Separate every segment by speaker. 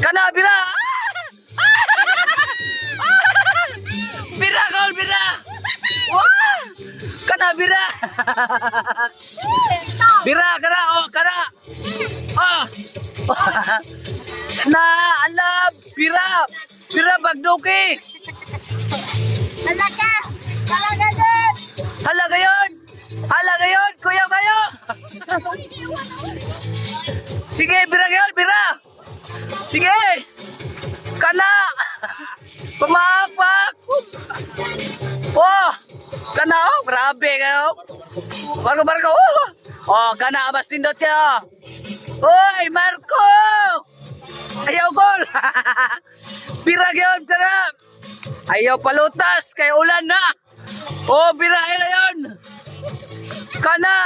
Speaker 1: Kana bira. Bira kau bira. Wah. Kana bira. Bira kana oh kana. Oh. Na ala bira. Bira bagdoki.
Speaker 2: Halaga! Halaga din!
Speaker 1: Halaga yun. Halaga yun. Kuya kayo. Sige, bira yun, bira. Sige. Kana. Pamakpak. Oh. Kana, oh. Grabe kayo. Marco, Marco. Oh, kana, abas tindot kayo. Hoy, Marco. Ayaw gol. Bira yun, bira. Ayaw palutas. Kaya ulan na. Oh, bira yun. Kana.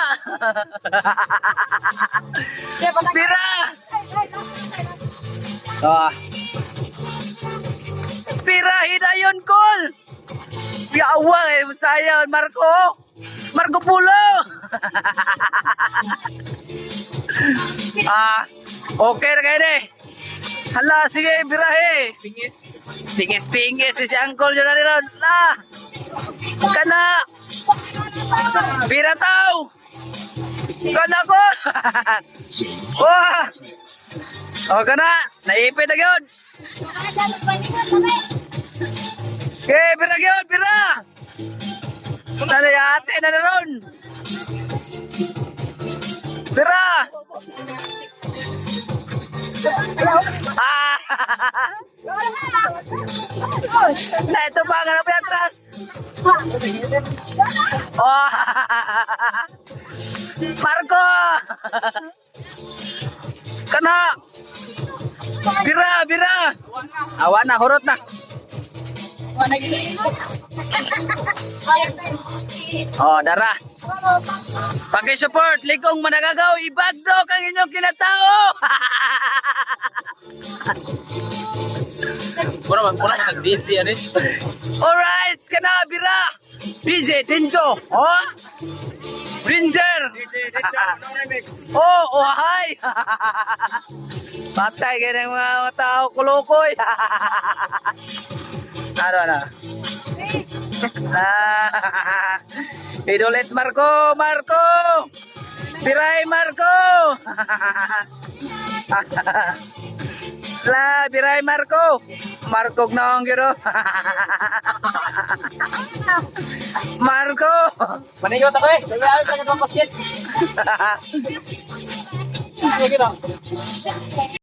Speaker 1: Bira. Ah. Pira hidayon kol. Yawa eh saya Marco. Marco Pulo. Ah, okay na kayo eh. Hala, sige, birahe. Pingis si Uncle dyan na rin. La. Kana. Bira tau. Kana ko. Wah. Oh, kana. Naipit na yun. Bira yun, bira. Nanayate na ron. Bira. Ah. Na ito pa, ganap yung atras. Oh. Marco. Kana. Bira. Awan na, hurot na. Oh, dara. Paki-support, Ligong Managagaw, ibagdok ang inyong kinatao. Alright, kana bira. DJ Tinto. Oh. Ranger. Oh, hi. Patay ka ng mga tao kulukoy. Ano? Idolit Marco. Biray Marco. La, biray Marco. Marco naong giro. Marco.
Speaker 3: Manayot ako eh. Kaya ayaw sa basket. Sige na.